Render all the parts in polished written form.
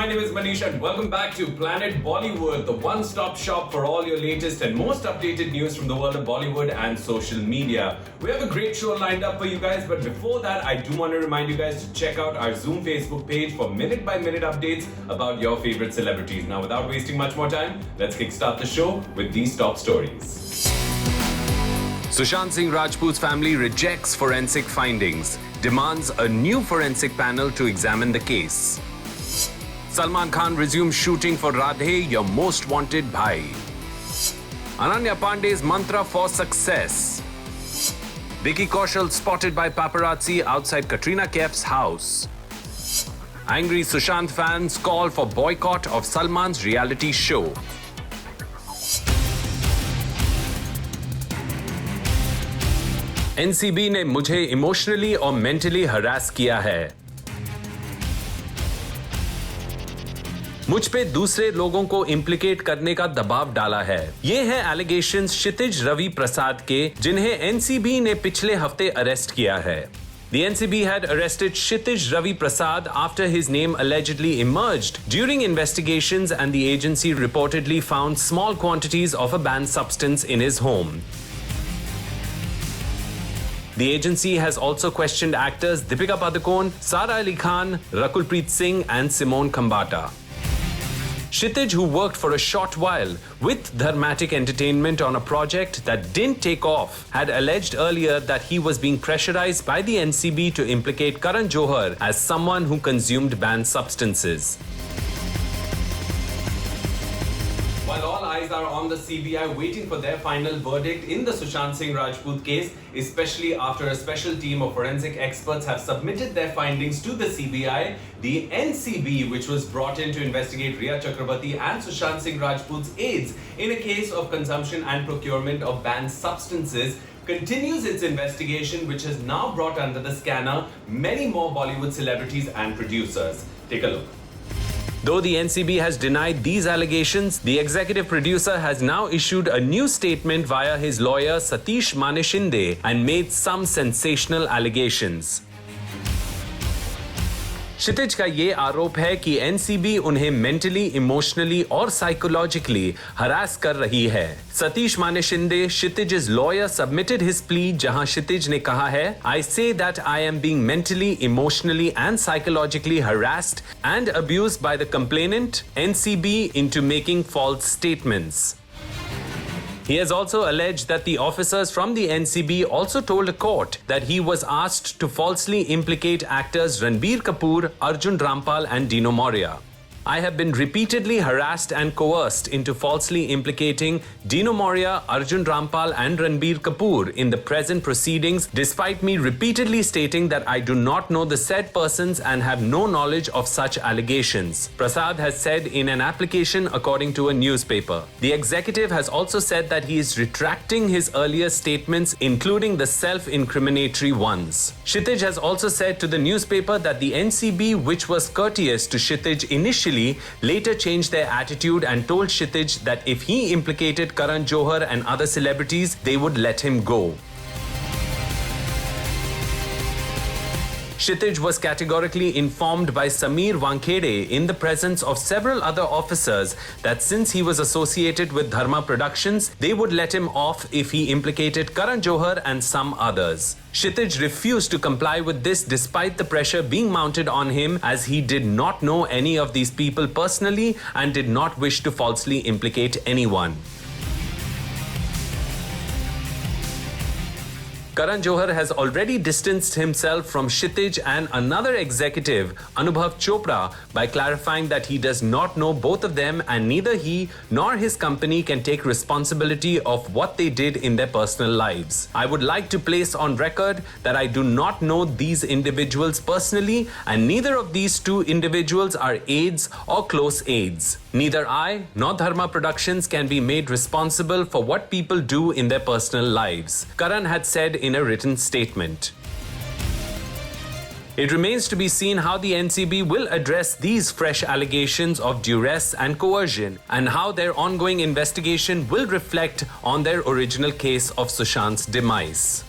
my name is Manish and welcome back to Planet Bollywood, the one-stop shop for all your latest and most updated news from the world of Bollywood and social media. We have a great show lined up for you guys, but before that, I do want to remind you guys to check out our Zoom Facebook page for minute-by-minute updates about your favorite celebrities. Now, without wasting much more time, let's kickstart the show with these top stories. Sushant Singh Rajput's family rejects forensic findings, demands a new forensic panel to examine the case. Salman Khan resumes shooting for Radhe, Your Most Wanted Bhai. Ananya Pandey's mantra for success. Vicky Kaushal spotted by paparazzi outside Katrina Kaif's house. Angry Sushant fans call for boycott of Salman's reality show. NCB ने मुझे emotionally और mentally harass किया है। मुझ पे दूसरे लोगों को इम्प्लिकेट करने का दबाव डाला है। ये हैं एलिगेशंस क्षितिज रवि प्रसाद के, जिन्हें एनसीबी ने पिछले हफ्ते अरेस्ट किया है। The NCB had arrested Kshitij Ravi Prasad after his name allegedly emerged during investigations, and the agency reportedly found small quantities of a banned substance in his home. The agency has also questioned actors Deepika Padukone, Sara Ali Khan, Rakul Preet Singh and Simone Khambata. Kshitij, who worked for a short while with Dharmatic Entertainment on a project that didn't take off, had alleged earlier that he was being pressurized by the NCB to implicate Karan Johar as someone who consumed banned substances. While all eyes are on the CBI waiting for their final verdict in the Sushant Singh Rajput case, especially after a special team of forensic experts have submitted their findings to the CBI, the NCB, which was brought in to investigate Rhea Chakrabarti and Sushant Singh Rajput's aides in a case of consumption and procurement of banned substances, continues its investigation, which has now brought under the scanner many more Bollywood celebrities and producers. Take a look. Though the NCB has denied these allegations, the executive producer has now issued a new statement via his lawyer Satish Maneshinde and made some sensational allegations. क्षितिज का ये आरोप है कि NCB उन्हें mentally, emotionally और psychologically harass कर रही है। Satish Maneshinde, क्षितिज's lawyer, submitted his plea, जहां क्षितिज ने कहा है, I say that I am being mentally, emotionally and psychologically harassed and abused by the complainant, NCB, into making false statements. He has also alleged that the officers from the NCB also told a court that he was asked to falsely implicate actors Ranbir Kapoor, Arjun Rampal and Dino Moria. I have been repeatedly harassed and coerced into falsely implicating Dino Moria, Arjun Rampal and Ranbir Kapoor in the present proceedings, despite me repeatedly stating that I do not know the said persons and have no knowledge of such allegations, Prasad has said in an application according to a newspaper. The executive has also said that he is retracting his earlier statements, including the self-incriminatory ones. Kshitij has also said to the newspaper that the NCB, which was courteous to Kshitij initially, later changed their attitude and told Kshitij that if he implicated Karan Johar and other celebrities, they would let him go. Kshitij was categorically informed by Sameer Wankhede in the presence of several other officers that since he was associated with Dharma Productions, they would let him off if he implicated Karan Johar and some others. Kshitij refused to comply with this despite the pressure being mounted on him, as he did not know any of these people personally and did not wish to falsely implicate anyone. Karan Johar has already distanced himself from Kshitij and another executive, Anubhav Chopra, by clarifying that he does not know both of them and neither he nor his company can take responsibility of what they did in their personal lives. I would like to place on record that I do not know these individuals personally and neither of these two individuals are aides or close aides. Neither I nor Dharma Productions can be made responsible for what people do in their personal lives, Karan had said in a written statement. It remains to be seen how the NCB will address these fresh allegations of duress and coercion and how their ongoing investigation will reflect on their original case of Sushant's demise.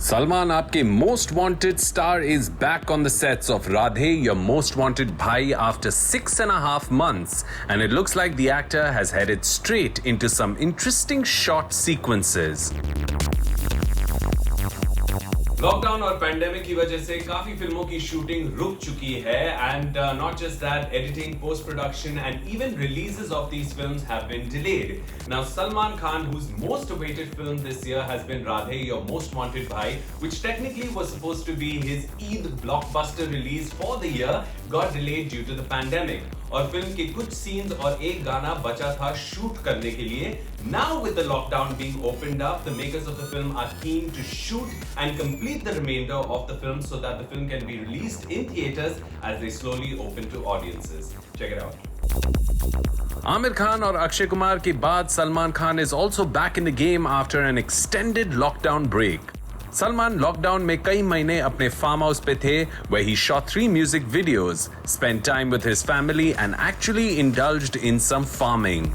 Salman, आपके most wanted star is back on the sets of Radhe, your most wanted bhai after 6.5 months, and it looks like the actor has headed straight into some interesting short sequences. Lockdown और pandemic की वजह से काफी फिल्मों की shooting रुक चुकी है and not just that editing post production and even releases of these films have been delayed now Salman Khan whose most awaited film this year has been Radhe Your Most Wanted Bhai which technically was supposed to be his Eid blockbuster release for the year got delayed due to the pandemic और film के कुछ scenes और एक गाना बचा था shoot करने के लिए. Now with the lockdown being opened up, the makers of the film are keen to shoot and complete the remainder of the film so that the film can be released in theaters as they slowly open to audiences. Check it out. Aamir Khan और अक्षय कुमार के बाद Salman Khan is also back in the game after an extended lockdown break. Salman lockdown में कई महीने अपने farm house पे थे where he shot 3 music videos, spent time with his family and actually indulged in some farming.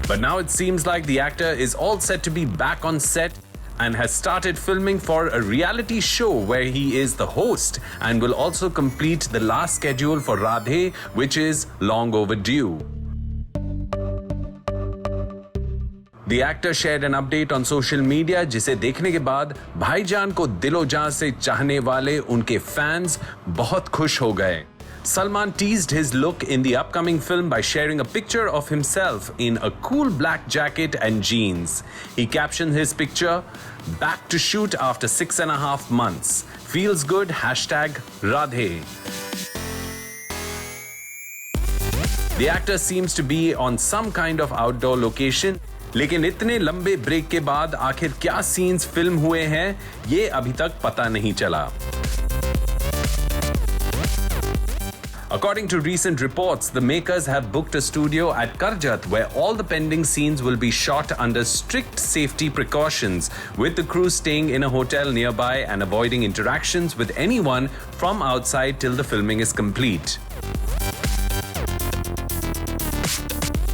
But now it seems like the actor is all set to be back on set and has started filming for a reality show where he is the host and will also complete the last schedule for Radhe, which is long overdue. The actor shared an update on social media जिसे देखने के बाद भाईजान को दिलो जान से चाहने वाले उनके फैंस बहुत खुश हो गए. Salman teased his look in the upcoming film by sharing a picture of himself in a cool black jacket and jeans. He captioned his picture, "Back to shoot after 6.5 months. Feels good. #Radhe." The actor seems to be on some kind of outdoor location. लेकिन इतने लंबे break के बाद आखिर क्या scenes film हुए हैं ये अभी तक पता नहीं चला. According to recent reports, the makers have booked a studio at Karjat where all the pending scenes will be shot under strict safety precautions, with the crew staying in a hotel nearby and avoiding interactions with anyone from outside till the filming is complete.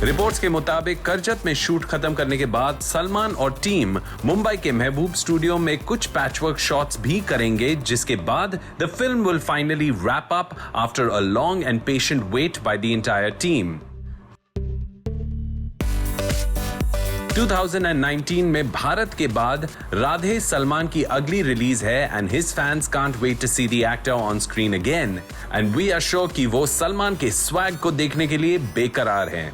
Reports के मुताबिक करजत में shoot खत्म करने के बाद सलमान और team Mumbai के महबूब studio में कुछ पैचवर्क शॉट्स भी करेंगे जिसके बाद the film will finally wrap up after a long and patient weight by the entire team. 2019 में भारत के बाद राधे सलमान की अगली रिलीज है and his fans can't wait to see the actor on screen again and we are sure कि वो सलमान के swag को देखने के लिए बेकरार हैं.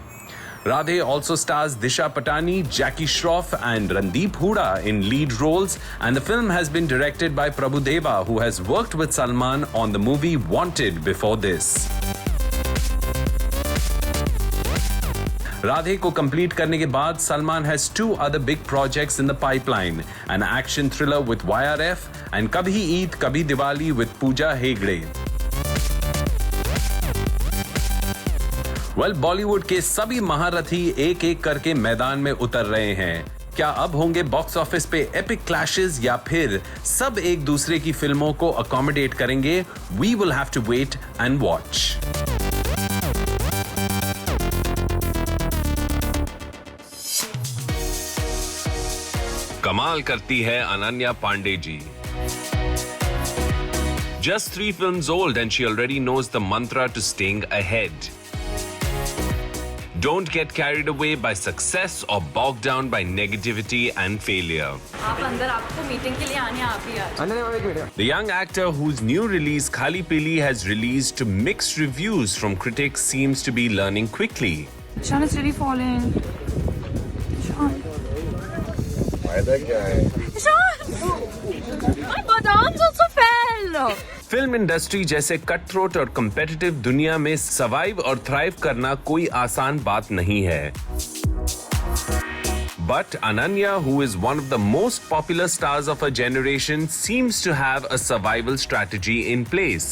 Radhe also stars Disha Patani, Jackie Shroff and Randeep Hooda in lead roles and the film has been directed by Prabhu Deva who has worked with Salman on the movie Wanted before this. Radhe को complete करने के बाद Salman has 2 other big projects in the pipeline, an action thriller with YRF and Kabhi Eid Kabhi Diwali with Pooja Hegde. Well, Bollywood के सभी महारथी एक एक करके मैदान में उतर रहे हैं. क्या अब होंगे बॉक्स ऑफिस पे एपिक क्लैशेस या फिर सब एक दूसरे की फिल्मों को अकोमोडेट करेंगे? We will have to wait and watch. कमाल करती है Ananya Pandey ji. Just 3 films old and she already knows the mantra to staying ahead. Don't get carried away by success or bogged down by negativity and failure. आप अंदर आपको meeting के लिए आने आप ही आज. The young actor whose new release Khali Pili has released to mixed reviews from critics seems to be learning quickly. Ishan is really falling. Ishan. फायदा क्या है? Ishan! My badams also fell! Film industry जैसे cut throat और competitive दुनिया में survive और thrive करना कोई आसान बात नहीं है. But Ananya, who is one of the most popular stars of her generation, seems to have a survival strategy in place.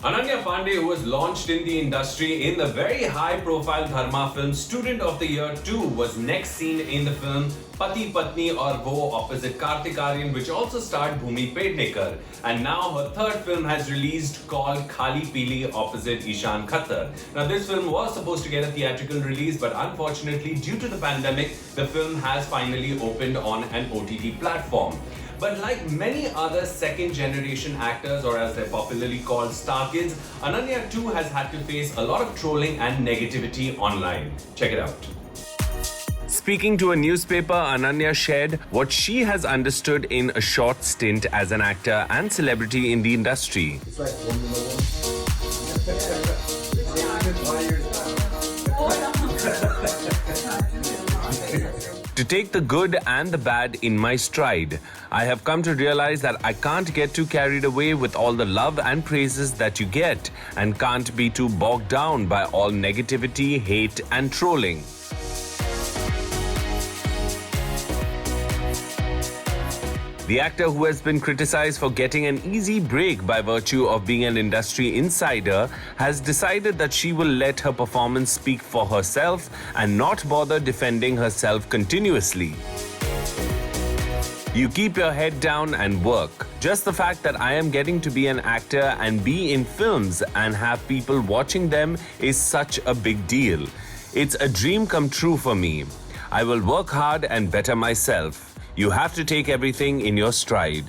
Ananya Pandey, who was launched in the industry in the very high-profile Dharma film Student of the Year 2, was next seen in the film Pati Patni Aur Wo opposite Kartik Aaryan, which also starred Bhumi Pednekar. And now her third film has released called Khali Pili opposite Ishan Khattar. Now this film was supposed to get a theatrical release, but unfortunately due to the pandemic, the film has finally opened on an OTT platform. But like many other second-generation actors, or as they're popularly called, star kids, Ananya too has had to face a lot of trolling and negativity online. Check it out. Speaking to a newspaper, Ananya shared what she has understood in a short stint as an actor and celebrity in the industry. It's like Formula One. To take the good and the bad in my stride, I have come to realize that I can't get too carried away with all the love and praises that you get, and can't be too bogged down by all negativity, hate, and trolling. The actor, who has been criticized for getting an easy break by virtue of being an industry insider, has decided that she will let her performance speak for herself and not bother defending herself continuously. You keep your head down and work. Just the fact that I am getting to be an actor and be in films and have people watching them is such a big deal. It's a dream come true for me. I will work hard and better myself. You have to take everything in your stride.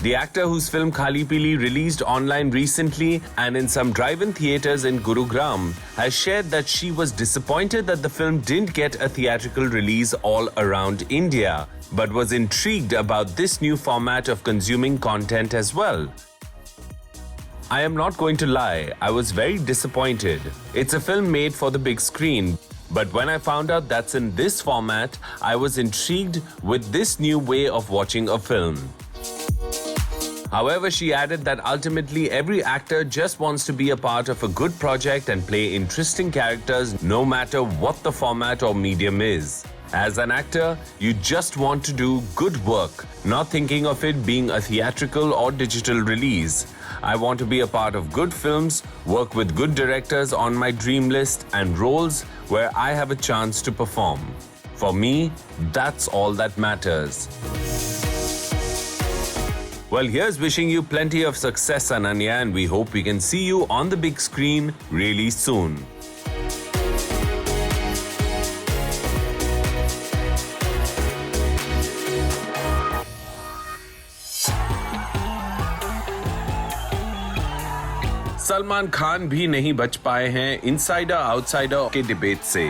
The actor, whose film Khali Pili released online recently and in some drive-in theaters in Gurugram, has shared that she was disappointed that the film didn't get a theatrical release all around India, but was intrigued about this new format of consuming content as well. I am not going to lie, I was very disappointed. It's a film made for the big screen. But when I found out that's in this format, I was intrigued with this new way of watching a film. However, she added that ultimately every actor just wants to be a part of a good project and play interesting characters no matter what the format or medium is. As an actor, you just want to do good work, not thinking of it being a theatrical or digital release. I want to be a part of good films, work with good directors on my dream list, and roles where I have a chance to perform. For me, that's all that matters. Well, here's wishing you plenty of success, Ananya, and we hope we can see you on the big screen really soon. Salman Khan भी नहीं बच पाए हैं insider outsider के debate से।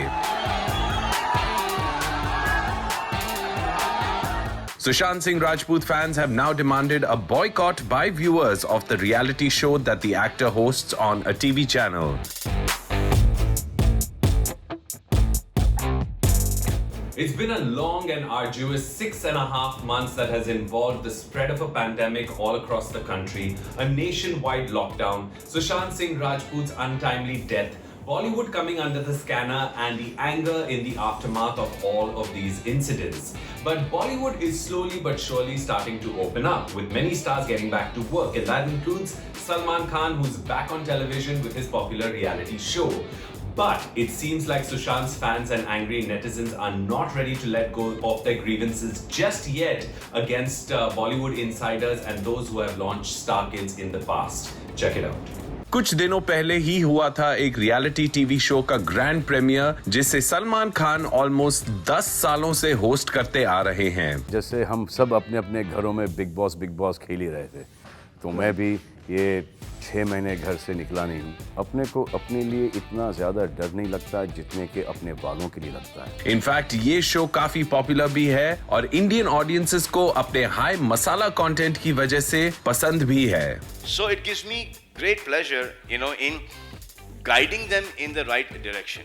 Sushant Singh Rajput fans have now demanded a boycott by viewers of the reality show that the actor hosts on a TV channel. It's been a long and arduous 6.5 months that has involved the spread of a pandemic all across the country, a nationwide lockdown, Sushant Singh Rajput's untimely death, Bollywood coming under the scanner, and the anger in the aftermath of all of these incidents. But Bollywood is slowly but surely starting to open up, with many stars getting back to work, and that includes Salman Khan, who's back on television with his popular reality show. But it seems like Sushant's fans and angry netizens are not ready to let go of their grievances just yet against Bollywood insiders and those who have launched Star Kids in the past. Check it out. कुछ दिनों पहले ही हुआ था एक reality TV show का grand premiere, जिसे Salman Khan almost 10 सालों से होस्ट करते आ रहे हैं। जैसे हम सब अपने अपने घरों में बिग बॉस खेल ही रहे थे, तो मैं भी ये 6 महीने घर से निकला नहीं हूँ। अपने को अपने लिए इतना ज्यादा डर नहीं लगता जितने के अपने वालों के लिए लगता है। इनफैक्ट ये शो काफी पॉपुलर भी है और इंडियन ऑडियंसेस को अपने हाई मसाला कंटेंट की वजह से पसंद भी है। So it gives me great pleasure, in guiding them in the right direction.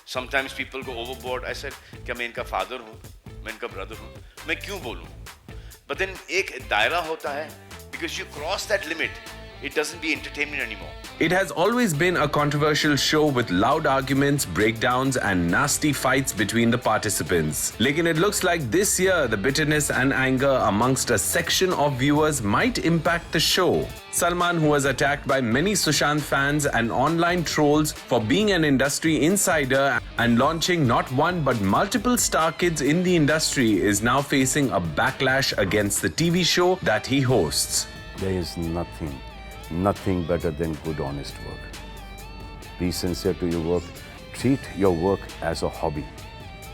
Sometimes people go overboard. I said, क्या मैं इनका father हूँ, मैं इनका brother हूँ, मैं क्यों बोलूँ? But then एक दायरा होता है, because you cross that limit, it doesn't be entertainment anymore. It has always been a controversial show with loud arguments, breakdowns, and nasty fights between the participants. Lekin it looks like this year the bitterness and anger amongst a section of viewers might impact the show. Salman, who was attacked by many Sushant fans and online trolls for being an industry insider and launching not one but multiple star kids in the industry, is now facing a backlash against the TV show that he hosts. There is nothing better than good, honest work. Be sincere to your work. Treat your work as a hobby,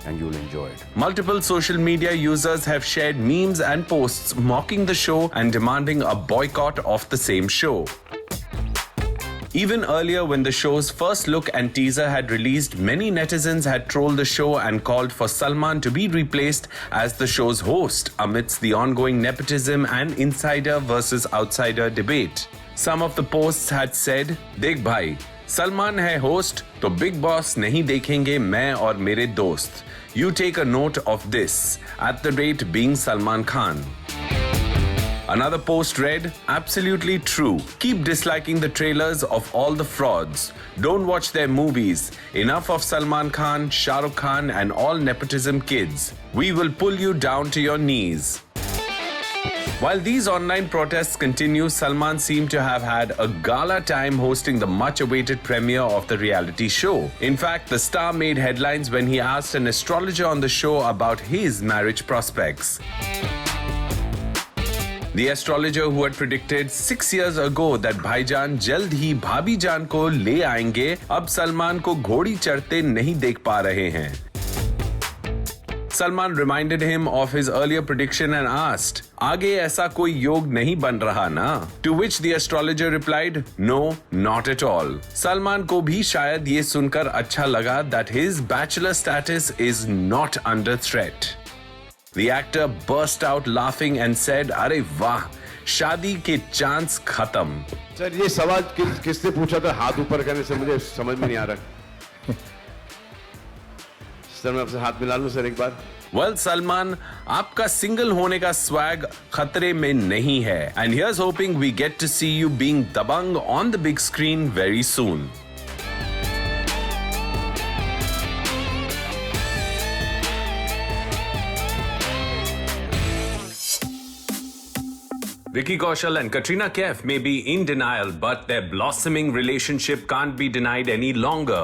and you'll enjoy it. Multiple social media users have shared memes and posts mocking the show and demanding a boycott of the same show. Even earlier, when the show's first look and teaser had released, many netizens had trolled the show and called for Salman to be replaced as the show's host amidst the ongoing nepotism and insider versus outsider debate. Some of the posts had said, "Dekh bhai, Salman hai host, to Big Boss nahi dekhenge main aur mere dost. You take a note of this, @ being Salman Khan." Another post read, "Absolutely true. Keep disliking the trailers of all the frauds. Don't watch their movies. Enough of Salman Khan, Shah Rukh Khan and all nepotism kids. We will pull you down to your knees." While these online protests continue, Salman seemed to have had a gala time hosting the much-awaited premiere of the reality show. In fact, the star made headlines when he asked an astrologer on the show about his marriage prospects. The astrologer who had predicted 6 years ago that भाईजान जल्द ही भाभी जान को ले आएंगे, अब सलमान को घोड़ी चढ़ते नहीं देख पा रहे हैं. Salman reminded him of his earlier prediction and asked, "आगे ऐसा कोई योग नहीं बन रहा ना?" To which the astrologer replied, "No, not at all." Salman को भी शायद ये सुनकर अच्छा लगा that his bachelor status is not under threat. The actor burst out laughing and said, "अरे वाह, शादी के चांस खत्म." सर ये सवाल किसने पूछा था हाथ ऊपर करने से? मुझे समझ में नहीं आ रहा. सर मैं आपसे हाथ मिला लूं सर एक बार. Well, Salman, आपका सिंगल होने का स्वैग खतरे में नहीं है. And here's hoping we get to see you being dabang on the big screen very soon. Vicky Kaushal and Katrina Kaif may be in denial, but their blossoming relationship can't be denied any longer.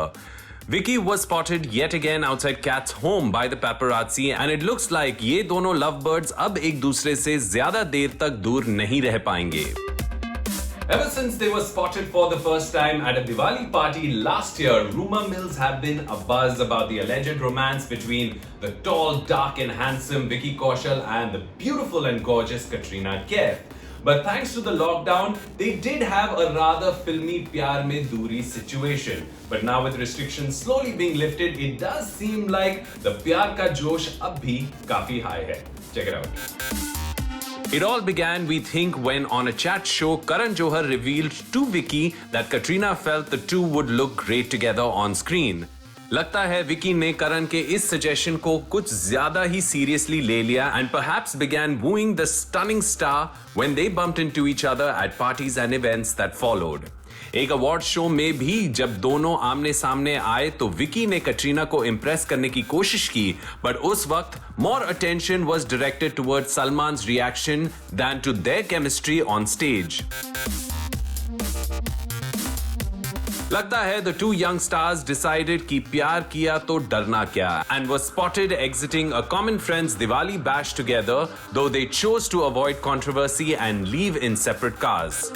Vicky was spotted yet again outside Kat's home by the paparazzi, and it looks like ये दोनों lovebirds अब एक दूसरे से ज़्यादा देर तक दूर नहीं रह पाएंगे. Ever since they were spotted for the first time at a Diwali party last year, rumor mills have been abuzz about the alleged romance between the tall, dark and handsome Vicky Kaushal and the beautiful and gorgeous Katrina Kaif. But thanks to the lockdown, they did have a rather filmy pyar mein doori situation. But now with restrictions slowly being lifted, it does seem like the pyar ka josh ab bhi kafi high hai. Check it out. It all began, we think, when on a chat show, Karan Johar revealed to Vicky that Katrina felt the two would look great together on screen. लगता है विकी ने करण के इस suggestion को कुछ ज्यादा ही seriously ले लिया and perhaps began wooing the stunning star when they bumped into each other at parties and events that followed. एक अवार्ड शो में भी जब दोनों आमने सामने आए तो विकी ने कटरीना को इम्प्रेस करने की कोशिश की, बट उस वक्त more attention was directed towards Salman's reaction than to their chemistry on stage. लगता है the two young stars decided कि प्यार किया तो डरना क्या and was spotted exiting a common friend's Diwali bash together, though they chose to avoid controversy and leave in separate cars.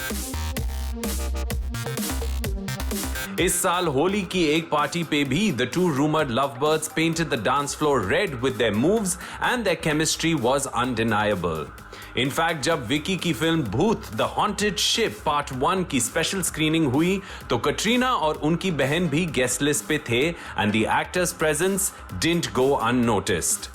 इस साल होली की एक पार्टी पे भी the two rumored lovebirds painted the dance floor red with their moves and their chemistry was undeniable. In fact, जब विकी की film भूत the haunted ship part 1 की स्पेशल स्क्रीनिंग हुई तो कटरीना और उनकी बहन भी गेस्ट लिस्ट पे थे and the actors' presence didn't go unnoticed.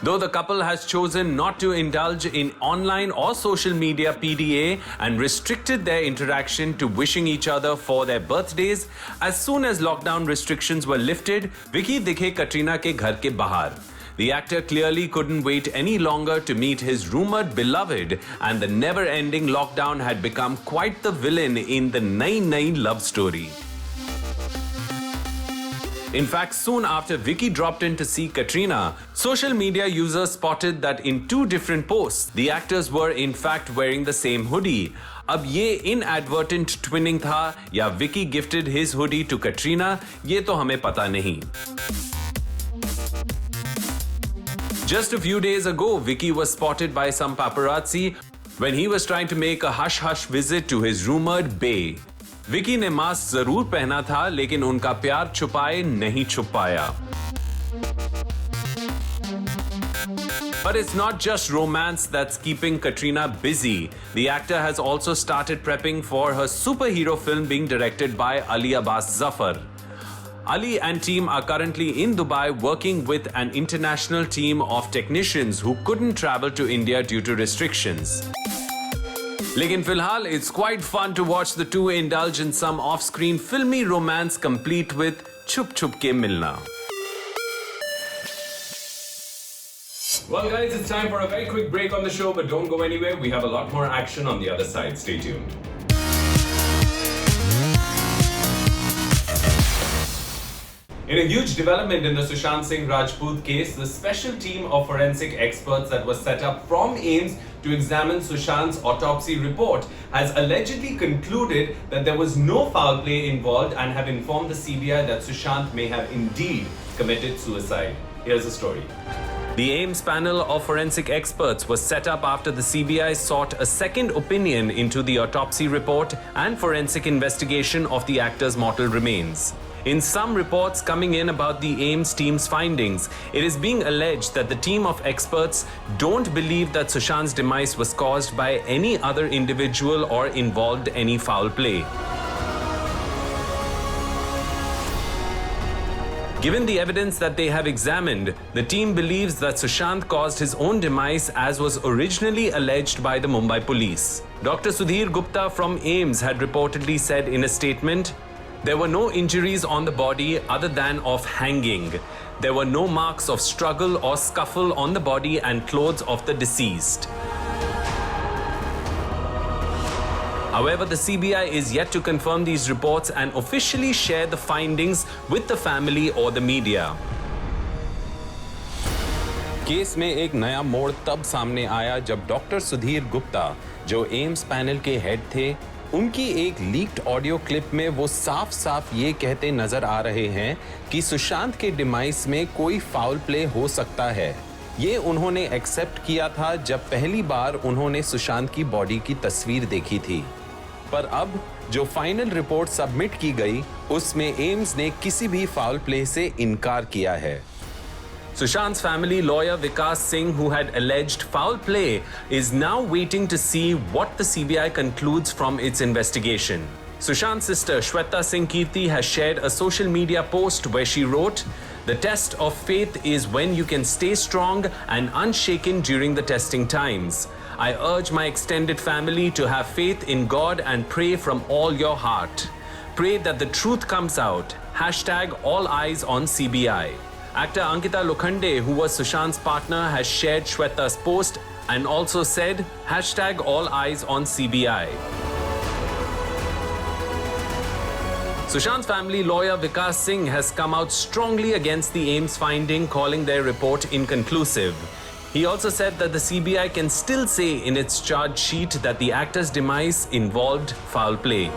Though the couple has chosen not to indulge in online or social media PDA and restricted their interaction to wishing each other for their birthdays, as soon as lockdown restrictions were lifted, Vicky दिखे कटरीना के घर के बाहर. The actor clearly couldn't wait any longer to meet his rumored beloved, and the never-ending lockdown had become quite the villain in the Nai Nai love story. In fact, soon after Vicky dropped in to see Katrina, social media users spotted that in two different posts, the actors were in fact wearing the same hoodie. अब ये inadvertent twinning था या Vicky gifted his hoodie to Katrina, ये तो हमें पता नहीं. Just a few days ago, Vicky was spotted by some paparazzi when he was trying to make a hush-hush visit to his rumored bae. Vicky ने mask जरूर पहना था, लेकिन उनका प्यार छुपाए नहीं छुप पाया. But it's not just romance that's keeping Katrina busy. The actor has also started prepping for her superhero film being directed by Ali Abbas Zafar. Ali and team are currently in Dubai working with an international team of technicians who couldn't travel to India due to restrictions. लेकिन फिलहाल it's quite fun to watch the two indulge in some off-screen filmy romance complete with छुप छुप के मिलना. Well guys, it's time for a very quick break on the show, but don't go anywhere. We have a lot more action on the other side. Stay tuned. In a huge development in the Sushant Singh Rajput case, the special team of forensic experts that was set up from AIIMS to examine Sushant's autopsy report has allegedly concluded that there was no foul play involved and have informed the CBI that Sushant may have indeed committed suicide. Here's the story. The AIIMS panel of forensic experts was set up after the CBI sought a second opinion into the autopsy report and forensic investigation of the actor's mortal remains. In some reports coming in about the AIIMS team's findings, it is being alleged that the team of experts don't believe that Sushant's demise was caused by any other individual or involved any foul play. Given the evidence that they have examined, the team believes that Sushant caused his own demise as was originally alleged by the Mumbai police. Dr. Sudhir Gupta from AIIMS had reportedly said in a statement, "There were no injuries on the body other than of hanging. There were no marks of struggle or scuffle on the body and clothes of the deceased." However, the CBI is yet to confirm these reports and officially share the findings with the family or the media. Case में एक नया मोड़ तब सामने आया जब doctor Sudhir Gupta, जो AIIMS panel के हेड थे, उनकी एक लीक्ड ऑडियो क्लिप में वो साफ-साफ ये कहते नजर आ रहे हैं कि सुशांत के डिमाइस में कोई फाउल प्ले हो सकता है. ये उन्होंने एक्सेप्ट किया था जब पहली बार उन्होंने सुशांत की बॉडी की तस्वीर देखी थी. पर अब जो फाइनल रिपोर्ट सबमिट की गई, उसमें एम्स ने किसी भी फाउल प्ले से इनकार किया है. Sushant's family lawyer Vikas Singh, who had alleged foul play, is now waiting to see what the CBI concludes from its investigation. Sushant's sister Shweta Singh Kirti has shared a social media post where she wrote, "The test of faith is when you can stay strong and unshaken during the testing times. I urge my extended family to have faith in God and pray from all your heart. Pray that the truth comes out. Hashtag all eyes on CBI." Actor Ankita Lokhande, who was Sushant's partner, has shared Shweta's post and also said, hashtag all eyes on CBI. Sushant's family lawyer Vikas Singh has come out strongly against the AIIMS finding, calling their report inconclusive. He also said that the CBI can still say in its charge sheet that the actor's demise involved foul play.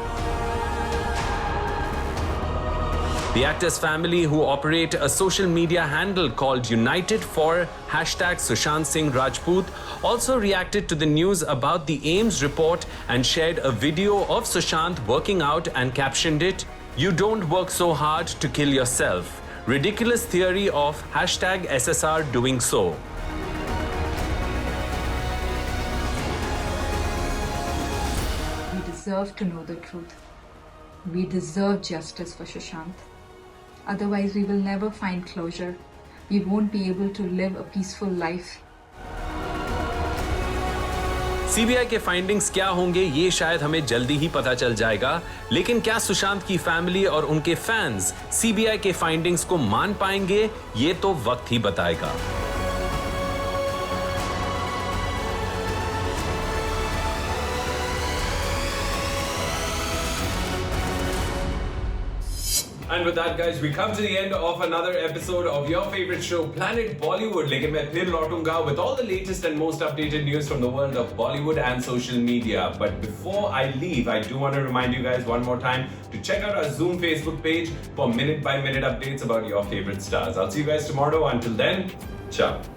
The actor's family, who operate a social media handle called United for hashtag Sushant Singh Rajput, also reacted to the news about the AIIMS report and shared a video of Sushant working out and captioned it, "You don't work so hard to kill yourself. Ridiculous theory of hashtag SSR doing so." We deserve to know the truth. We deserve justice for Sushant. Otherwise, we will never find closure. We won't be able to live a peaceful life. CBI के findings क्या होंगे ये शायद हमें जल्दी ही पता चल जाएगा, लेकिन क्या सुशांत की फैमिली और उनके फैंस CBI के फाइंडिंग्स को मान पाएंगे, ये तो वक्त ही बताएगा. And with that, guys, we come to the end of another episode of your favorite show, Planet Bollywood. लेकिन मैं फिर लौटूंगा with all the latest and most updated news from the world of Bollywood and social media. But before I leave, I do want to remind you guys one more time to check out our Zoom Facebook page for minute-by-minute updates about your favorite stars. I'll see you guys tomorrow. Until then, ciao.